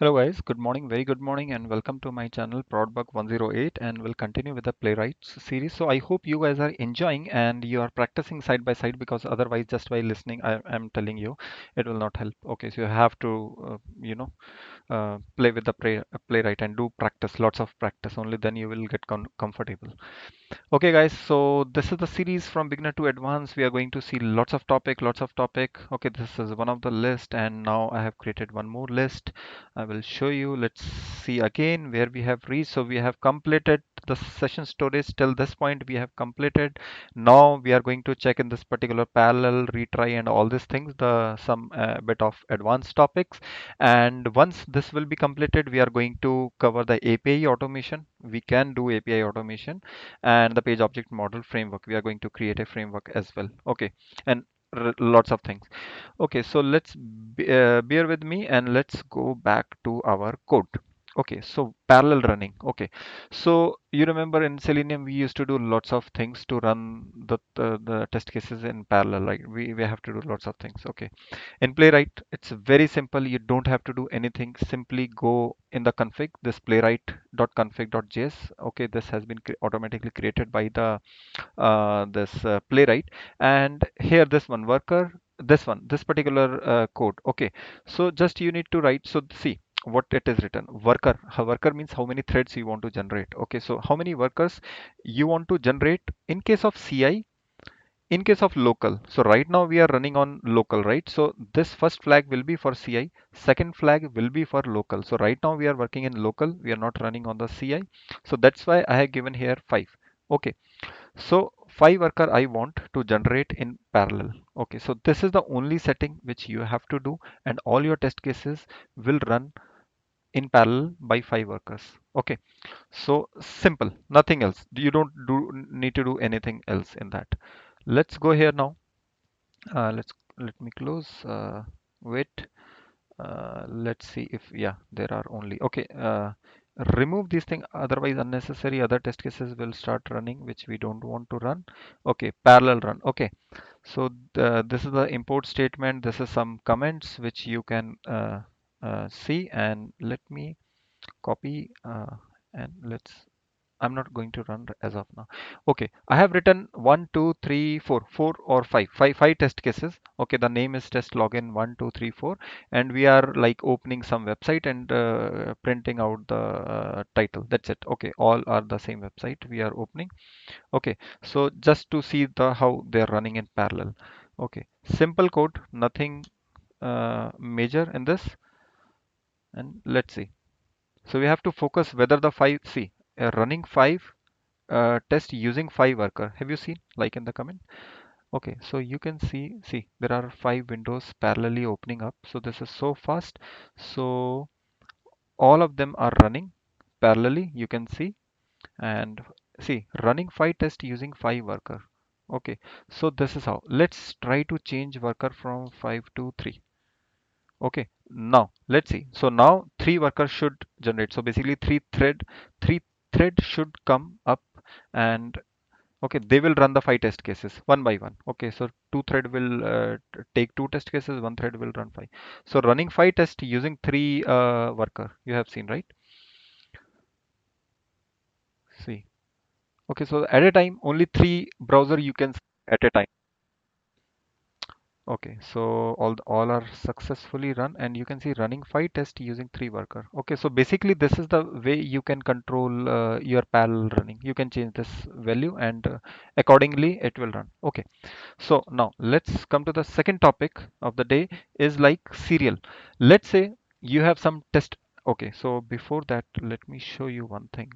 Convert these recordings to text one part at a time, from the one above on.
Hello guys, good morning, very good morning and welcome to my channel Prodbug 108 and we'll continue with the Playwright series. So I hope you guys are enjoying and you are practicing side by side because otherwise just by listening I'm telling you it will not help. Okay, so you have to play with the Playwright and do practice, lots of practice, only then you will get comfortable. Okay, guys, so this is the series from beginner to advanced. We are going to see lots of topic, lots of topic. Okay, this is one of the list, and now I have created one more list. I will show you. Let's see again where we have reached. So we have completed the session storage till this point. We have completed. Now we are going to check in this particular parallel, retry, and all these things. The some bit of advanced topics. And once this will be completed, we are going to cover the API automation. We can do API automation and the page object model framework. We are going to create a framework as well. Okay, and lots of things. Okay, so let's bear with me and let's go back to our code. Okay, so parallel running. Okay, so you remember in Selenium we used to do lots of things to run the test cases in parallel. Right? We have to do lots of things. Okay, in Playwright, it's very simple. You don't have to do anything. Simply go in the config, this playwright.config.js. Okay, this has been automatically created by the this Playwright. And here, this one worker, this particular code. Okay, so just you need to write. So see what it is written. Worker. Worker means how many threads you want to generate. Okay, so how many workers you want to generate in case of CI, in case of local. So right now we are running on local, right? So this first flag will be for CI, second flag will be for local. So right now we are working in local, we are not running on the CI. So that's why I have given here 5. Okay, so 5 worker I want to generate in parallel. Okay, so this is the only setting which you have to do, and all your test cases will run in parallel by 5 workers. Okay, so simple, nothing else. You don't need to do anything else in that. Let's go here now. Let me close. Wait. Let's see if, yeah, there are only, okay. Remove these things, otherwise unnecessary other test cases will start running which we don't want to run. Okay, parallel run. Okay, so this is the import statement. This is some comments which you can see, and let me copy and let's, I'm not going to run as of now. Okay, I have written 1, 2, 3, 4, 4 or 5, 5 test cases. Okay, the name is test login 1, 2, 3, 4, and we are like opening some website and printing out the title. That's it. Okay, all are the same website we are opening. Okay, so just to see the how they are running in parallel. Okay, simple code, nothing major in this, and let's see. So we have to focus whether the 5, see, running 5 test using 5 worker. Have you seen like in the comment? Okay, so you can see there are 5 windows parallelly opening up. So this is so fast. So all of them are running parallelly. You can see, and see, running 5 test using 5 worker. Okay, so this is how. Let's try to change worker from 5 to 3. Okay, now let's see. So now 3 workers should generate. So basically 3 thread should come up, and okay, they will run the 5 test cases one by one. Okay, so 2 thread will take 2 test cases, 1 thread will run 5. So running 5 tests using 3 worker, you have seen, right? See. Okay, so at a time, only 3 browser you can see at a time. Okay, so all are successfully run, and you can see running 5 tests using 3 worker. Okay, so basically this is the way you can control your parallel running. You can change this value, and accordingly it will run. Okay, so now let's come to the second topic of the day, is like serial. Let's say you have some test. Okay, so before that, let me show you one thing.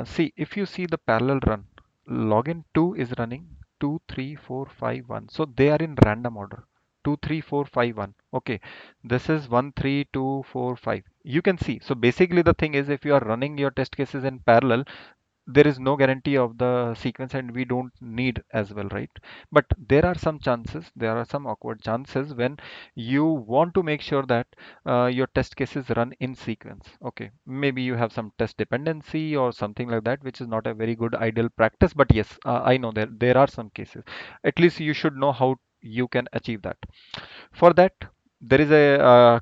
See, if you see the parallel run, login 2 is running 2, 3, 4, 5, 1. So they are in random order. 2, 3, 4, 5, 1. Okay, this is 1, 3, 2, 4, 5. You can see. So basically the thing is, if you are running your test cases in parallel, there is no guarantee of the sequence, and we don't need as well, right? But there are some chances, there are some awkward chances when you want to make sure that your test cases run in sequence. Okay, maybe you have some test dependency or something like that, which is not a very good ideal practice, but yes, I know that there are some cases. At least you should know how you can achieve that. For that, there is a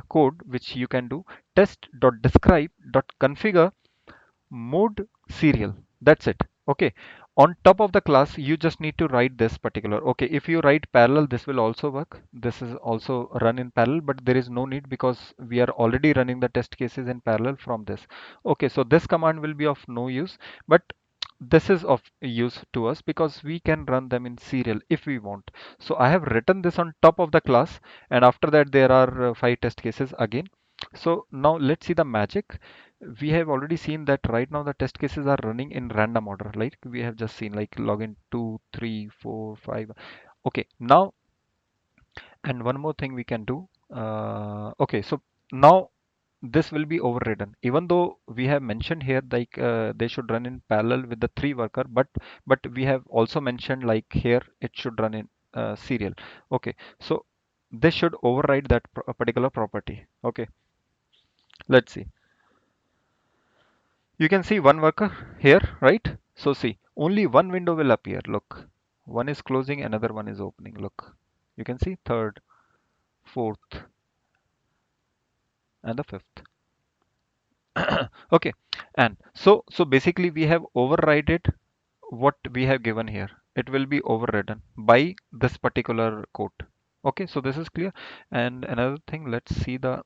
code which you can do test.describe.configure mode serial. That's it. Okay. On top of the class, you just need to write this particular. Okay, if you write parallel, this will also work. This is also run in parallel, but there is no need because we are already running the test cases in parallel from this. Okay, so this command will be of no use, but this is of use to us because we can run them in serial if we want. So I have written this on top of the class, and after that there are five test cases again. So now let's see the magic. We have already seen that right now the test cases are running in random order, like we have just seen, like login 2, 3, 4, 5. Okay, now, and one more thing we can do. Okay, so now this will be overridden even though we have mentioned here like they should run in parallel with the three worker, but we have also mentioned like here it should run in serial. Okay, so this should override that particular property. Okay, let's see. You can see one worker here, right? So see, only one window will appear. Look, one is closing, another one is opening. Look, you can see third, fourth, and the fifth. Okay, and so basically we have overridden what we have given here. It will be overridden by this particular code. Okay, so this is clear. And another thing, let's see the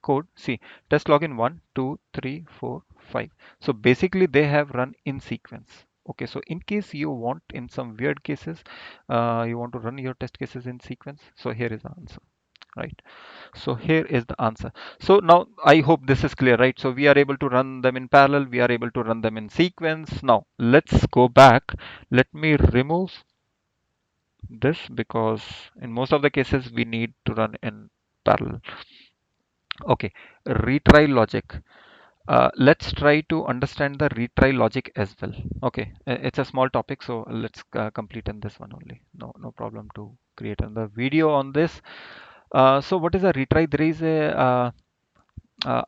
code. See, test login 1, 2, 3, 4, 5. So basically they have run in sequence. Okay, so in case you want, in some weird cases, you want to run your test cases in sequence. So here is the answer, right? So here is the answer. So now I hope this is clear, right? So we are able to run them in parallel. We are able to run them in sequence. Now let's go back. Let me remove this because in most of the cases we need to run in parallel. Okay, retry logic. Let's try to understand the retry logic as well. Okay, it's a small topic, so let's complete in this one only. No problem to create another video on this. So what is a retry? There is a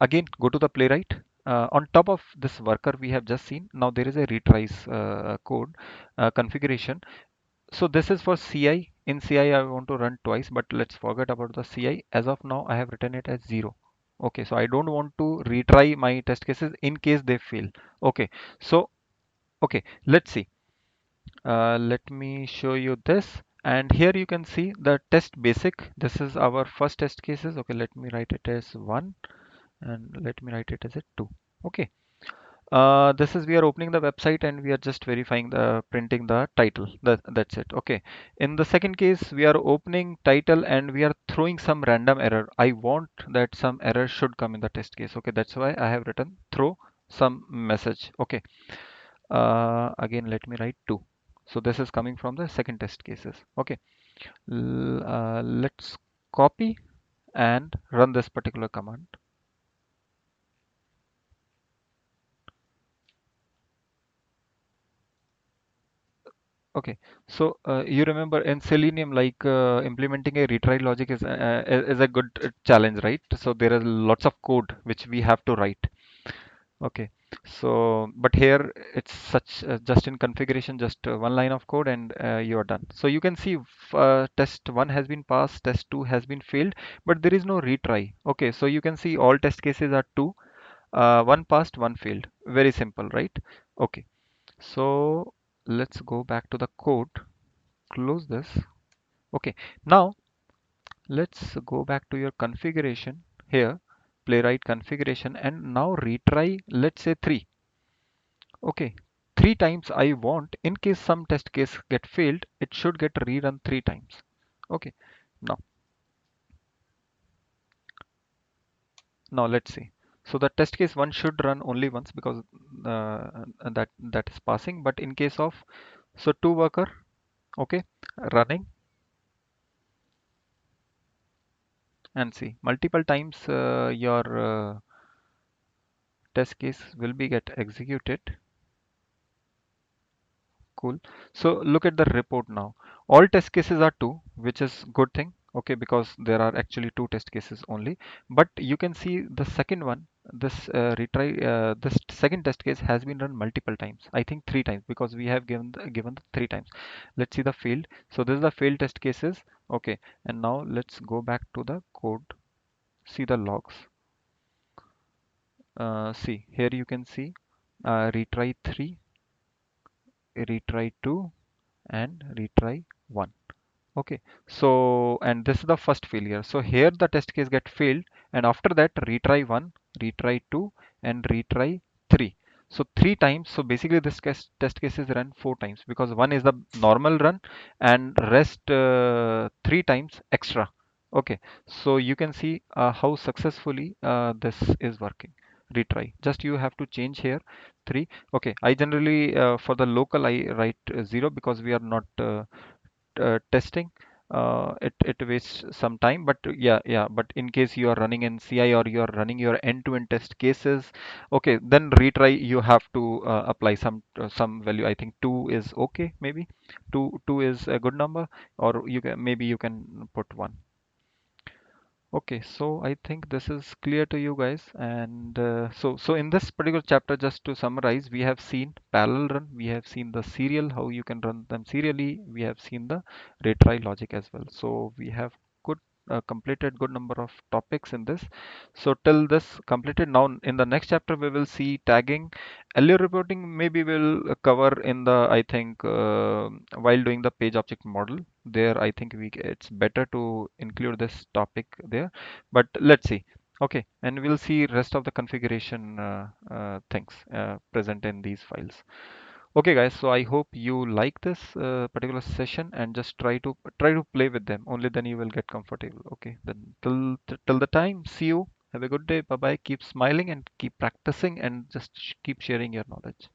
again, go to the Playwright. On top of this worker we have just seen, now there is a retries code configuration. So this is for CI. In CI I want to run twice, but let's forget about the CI. As of now I have written it as 0. Okay, so I don't want to retry my test cases in case they fail. Okay, so okay, let's see. Let me show you this. And here you can see the test basic. This is our first test cases. Okay, let me write it as 1 and let me write it as a 2. Okay, this is, we are opening the website and we are just verifying the printing the title. That's it. Okay, in the second case we are opening title and we are throwing some random error. I want that some error should come in the test case. Okay, that's why I have written throw some message. Okay, again let me write 2. So this is coming from the second test cases. Okay, let's copy and run this particular command. Okay, so you remember in Selenium, like implementing a retry logic is a good challenge, right? So there is lots of code which we have to write. Okay, so but here it's such just in configuration, just one line of code and you are done. So you can see test one has been passed, test two has been failed, but there is no retry. Okay, so you can see all test cases are two, one passed, one failed. Very simple, right? Okay. So let's go back to the code, close this. Okay, now let's go back to your configuration here, Playwright configuration, and now retry, let's say 3. Okay, 3 times I want, in case some test case get failed, it should get rerun 3 times. Okay, now, now let's see. So the test case 1 should run only once because that is passing, but in case of, so 2 worker, okay, running, and see multiple times your test case will be get executed. Cool. So look at the report now. All test cases are 2, which is good thing. Okay, because there are actually 2 test cases only. But you can see the second one. this second test case has been run multiple times. I think three times because we have given the three times. Let's see the failed. So this is the failed test cases. Okay, and now let's go back to the code. See the logs. See here you can see retry 3, retry 2, and retry 1. Okay, so and this is the first failure. So here the test case get failed, and after that retry 1, retry 2, and retry 3. So three times. So basically this test case is run four times because one is the normal run and rest three times extra. Okay, so you can see how successfully this is working. Retry. Just you have to change here three. Okay, I generally for the local I write 0 because we are not testing. It wastes some time, but yeah, but in case you are running in CI or you are running your end-to-end test cases, okay, then retry you have to apply some value. I think 2 is okay, maybe 2 is a good number, or you can maybe you can put 1. Okay, so I think this is clear to you guys. And so in this particular chapter, just to summarize, we have seen parallel run, we have seen the serial, how you can run them serially, we have seen the retry logic as well. So we have good completed good number of topics in this. So till this completed, now in the next chapter we will see tagging, Allure reporting. Maybe we'll cover in the I think while doing the page object model. There I think it's better to include this topic there, but let's see. Okay, and we'll see rest of the configuration things present in these files. Okay guys, so I hope you like this particular session and just try to play with them. Only then you will get comfortable. Okay, then till the time, see you. Have a good day. Bye bye. Keep smiling and keep practicing and just keep sharing your knowledge.